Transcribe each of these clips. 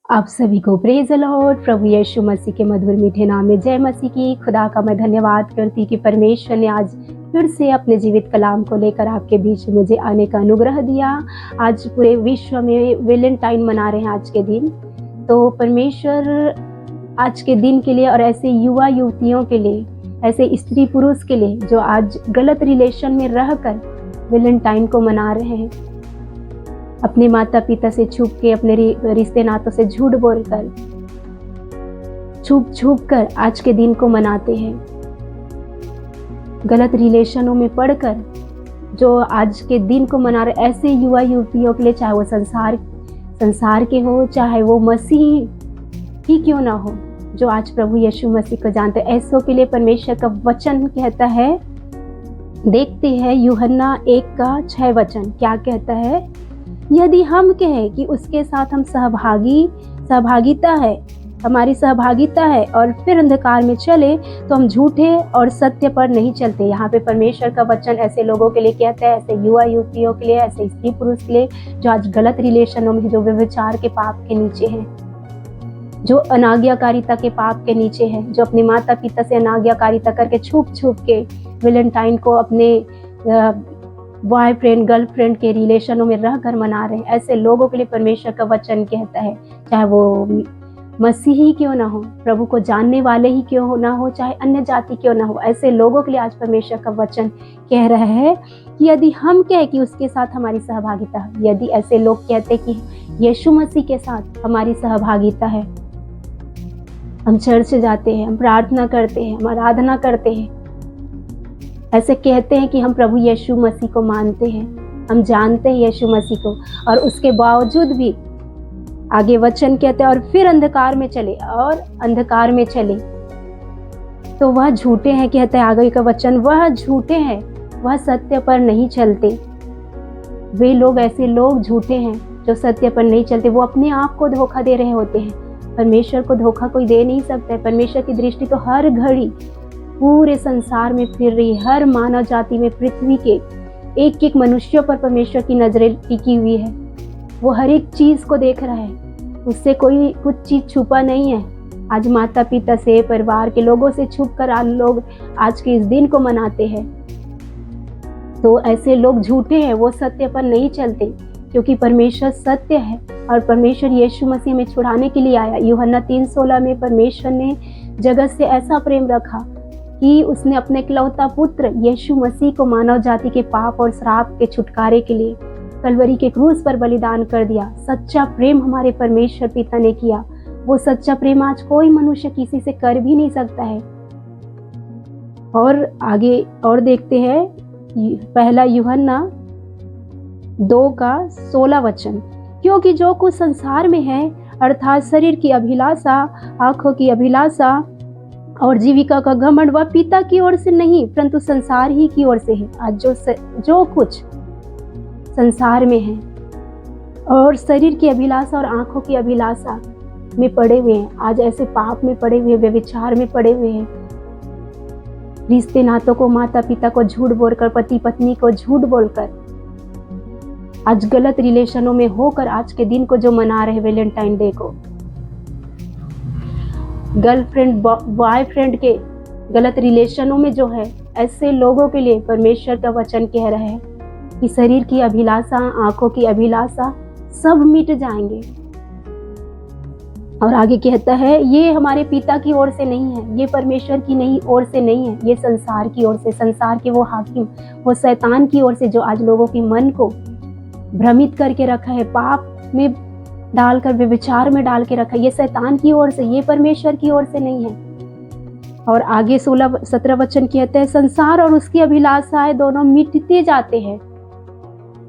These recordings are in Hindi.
आप सभी को प्रेज द लॉर्ड। प्रभु यीशु मसीह के मधुर मीठे नाम में जय मसीह की। खुदा का मैं धन्यवाद करती कि परमेश्वर ने आज फिर से अपने जीवित कलाम को लेकर आपके बीच मुझे आने का अनुग्रह दिया। आज पूरे विश्व में वैलेंटाइन मना रहे हैं आज के दिन। तो परमेश्वर आज के दिन के लिए और ऐसे युवा युवतियों के लिए, ऐसे स्त्री पुरुष के लिए जो आज गलत रिलेशन में रहकर वैलेंटाइन को मना रहे हैं, अपने माता पिता से छुप के, अपने रिश्ते नातों से झूठ बोलकर, छुप कर आज के दिन को मनाते हैं। गलत रिलेशनों में पड़कर जो आज के दिन को मना रहे, ऐसे युवा युवतियों के लिए, चाहे वो संसार के हो, चाहे वो मसीही ही क्यों ना हो, जो आज प्रभु यीशु मसीह को जानते हैं, ऐसों के लिए परमेश्वर का वचन कहता है। देखते हैं यूहन्ना 1:6 वचन क्या कहता है। यदि हम कहें कि उसके साथ हम सहभागिता है, हमारी सहभागिता है, और फिर अंधकार में चले तो हम झूठे और सत्य पर नहीं चलते। यहाँ पे परमेश्वर का वचन ऐसे लोगों के लिए कहता है, ऐसे युवा युवतियों के लिए, ऐसे स्त्री पुरुष के लिए जो आज गलत रिलेशनों में, जो व्यभिचार के पाप के नीचे हैं, जो अनाज्ञाकारिता के पाप के नीचे हैं, जो अपने माता पिता से अनाज्ञाकारिता करके छुप के वैलेंटाइन को अपने बॉयफ्रेंड गर्लफ्रेंड के रिलेशनों में रहकर मना रहे हैं, ऐसे लोगों के लिए परमेश्वर का वचन कहता है, चाहे वो मसीही क्यों ना हो, प्रभु को जानने वाले ही क्यों ना हो, चाहे अन्य जाति क्यों ना हो, ऐसे लोगों के लिए आज परमेश्वर का वचन कह रहा है कि यदि हम कहें कि उसके साथ हमारी सहभागिता है, यदि ऐसे लोग कहते कि यीशु मसीह के साथ हमारी सहभागिता है, हम चर्च जाते हैं, हम प्रार्थना करते हैं, हम आराधना करते हैं, ऐसे कहते हैं कि हम प्रभु यीशु मसीह को मानते हैं, हम जानते हैं यीशु मसीह को, और उसके बावजूद भी आगे वचन कहते हैं और फिर अंधकार में चले तो वह झूठे हैं। कहते हैं आगे का वचन, वह झूठे हैं, वह सत्य पर नहीं चलते। वे लोग, ऐसे लोग झूठे हैं जो सत्य पर नहीं चलते। वो अपने आप को धोखा दे रहे होते हैं। परमेश्वर को धोखा कोई दे नहीं सकता है। परमेश्वर की दृष्टि तो हर घड़ी पूरे संसार में फिर रही, हर मानव जाति में, पृथ्वी के एक एक मनुष्यों पर परमेश्वर की नजरें टिकी हुई है। वो हर एक चीज को देख रहा है, उससे कोई कुछ चीज छुपा नहीं है। आज माता पिता से, परिवार के लोगों से छुप कर लोग आज के इस दिन को मनाते हैं। तो ऐसे लोग झूठे हैं, वो सत्य पर नहीं चलते, क्योंकि परमेश्वर सत्य है और परमेश्वर यीशु मसीह में छुड़ाने के लिए आया। यूहन्ना 3:16 में परमेश्वर ने जगत से ऐसा प्रेम रखा कि उसने अपने इकलौता पुत्र यीशु मसीह को मानव जाति के पाप और श्राप के छुटकारे के लिए कलवरी के क्रूस पर बलिदान कर दिया। सच्चा प्रेम हमारे परमेश्वर पिता ने किया। वो सच्चा प्रेम आज कोई मनुष्य किसी से कर भी नहीं सकता है। और आगे और देखते हैं, पहला यूहन्ना 2:16 वचन, क्योंकि जो कुछ संसार में है, अर्थात शरीर की अभिलाषा, आंखों की अभिलाषा और जीविका का घमंड, वह पिता की ओर से नहीं परंतु संसार ही की ओर से है। आज जो कुछ संसार में है और शरीर की अभिलाषा और आंखों की अभिलाषा में पड़े हुए हैं, आज ऐसे पाप में पड़े हुए, व्यभिचार में पड़े हुए हैं, रिश्ते नातों को, माता पिता को झूठ बोलकर, पति पत्नी को झूठ बोलकर, आज गलत रिलेशनों में होकर आज के दिन को जो मना रहे वैलेंटाइन डे को, गर्लफ्रेंड बॉयफ्रेंड के गलत रिलेशनों में जो है, ऐसे लोगों के लिए परमेश्वर का वचन कह रहा है कि शरीर की अभिलाषा, आंखों की अभिलाषा सब मिट जाएंगे। और आगे कहता है, ये हमारे पिता की ओर से नहीं है, ये परमेश्वर की नहीं ओर से नहीं है, ये संसार की ओर से, संसार के वो हाकिम, वो शैतान की ओर से, जो आज लोगों के मन को भ्रमित करके रखा है, पाप में डालकर, व्यभिचार में डाल के रखा है, ये शैतान की ओर से, ये परमेश्वर की ओर से नहीं है। और आगे 16-17 वचन कहते हैं, संसार और उसकी अभिलाषाएं दोनों मिटते जाते हैं,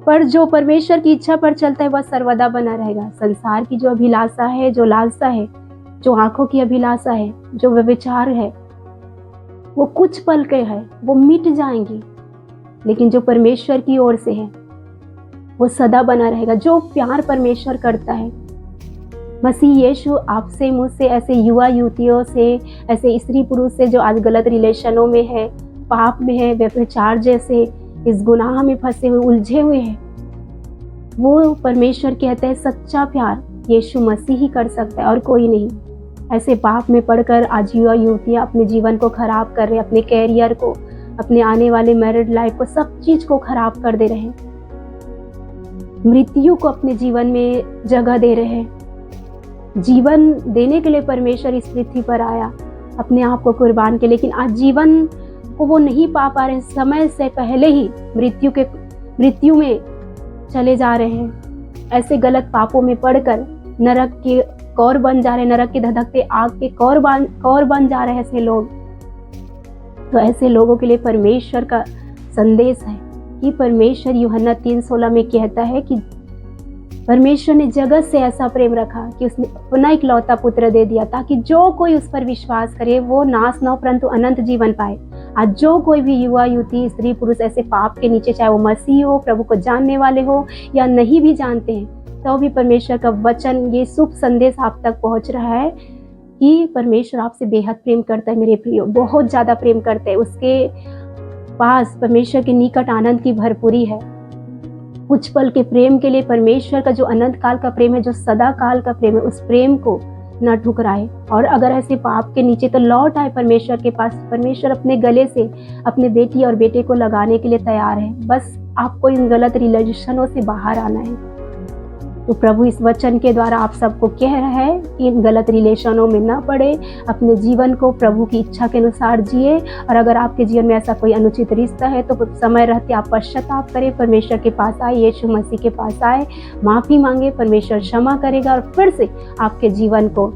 पर जो परमेश्वर की इच्छा पर चलता है वह सर्वदा बना रहेगा। संसार की जो अभिलाषा है, जो लालसा है, जो आंखों की अभिलाषा है, जो व्यभिचार है, वो कुछ पल के है, वो मिट जाएंगी, लेकिन जो परमेश्वर की ओर से है वो सदा बना रहेगा। जो प्यार परमेश्वर करता है, मसीह यीशु आपसे, मुझसे, ऐसे युवा युवतियों से, ऐसे स्त्री पुरुष से जो आज गलत रिलेशनों में है, पाप में है, व्यभिचार जैसे इस गुनाह में फंसे हुए, उलझे हुए हैं, वो परमेश्वर कहते हैं सच्चा प्यार यीशु मसीह ही कर सकता है और कोई नहीं। ऐसे पाप में पड़कर आज युवा युवतियाँ अपने जीवन को खराब कर रहे हैं, अपने कैरियर को, अपने आने वाले मैरिड लाइफ को, सब चीज को खराब कर दे रहे हैं। मृत्यु को अपने जीवन में जगह दे रहे हैं। जीवन देने के लिए परमेश्वर इस पृथ्वी पर आया अपने आप को कुर्बान के, लेकिन आज जीवन को वो नहीं पा रहे हैं। समय से पहले ही मृत्यु में चले जा रहे हैं। ऐसे गलत पापों में पड़कर नरक के कौर बन जा रहे हैं, नरक के धधकते आग के कौर बन जा रहे हैं ऐसे लोग। तो ऐसे लोगों के लिए परमेश्वर का संदेश है कि परमेश्वर यूहन्ना 3:16 में कहता है कि परमेश्वर ने जगत से ऐसा प्रेम रखा कि उसने अपना इकलौता पुत्र दे दिया, ताकि जो कोई उस पर विश्वास करे वो नाश न हो परंतु अनंत जीवन पाए। आज जो कोई भी युवा युवती, स्त्री पुरुष ऐसे पाप के नीचे, चाहे वो मसीह हो, प्रभु को जानने वाले हो या नहीं भी जानते हैं, तो भी परमेश्वर का वचन, ये शुभ संदेश आप तक पहुंच रहा है कि परमेश्वर आपसे बेहद प्रेम करता है मेरे प्रियो, बहुत ज्यादा प्रेम करता है। उसके पास परमेश्वर के निकट आनंद की भरपूरी है। कुछ पल के प्रेम के लिए परमेश्वर का जो अनंत काल का प्रेम है, जो सदा काल का प्रेम है, उस प्रेम को न ठुकराए। और अगर ऐसे पाप के नीचे तो लौट आए परमेश्वर के पास। परमेश्वर अपने गले से अपने बेटी और बेटे को लगाने के लिए तैयार है। बस आपको इन गलत रिलेशनों से बाहर आना है। तो प्रभु इस वचन के द्वारा आप सबको कह रहा है कि इन गलत रिलेशनों में ना पड़े, अपने जीवन को प्रभु की इच्छा के अनुसार जिए। और अगर आपके जीवन में ऐसा कोई अनुचित रिश्ता है तो समय रहते आप पश्चाताप करें, परमेश्वर के पास आए, यीशु मसीह के पास आए, माफ़ी मांगे, परमेश्वर क्षमा करेगा और फिर से आपके जीवन को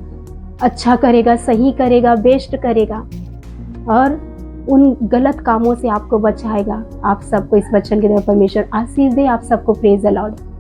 अच्छा करेगा, सही करेगा, बेस्ट करेगा और उन गलत कामों से आपको बचाएगा। आप सबको इस वचन के द्वारा परमेश्वर आशीष दे। आप सबको प्रेज द लॉर्ड।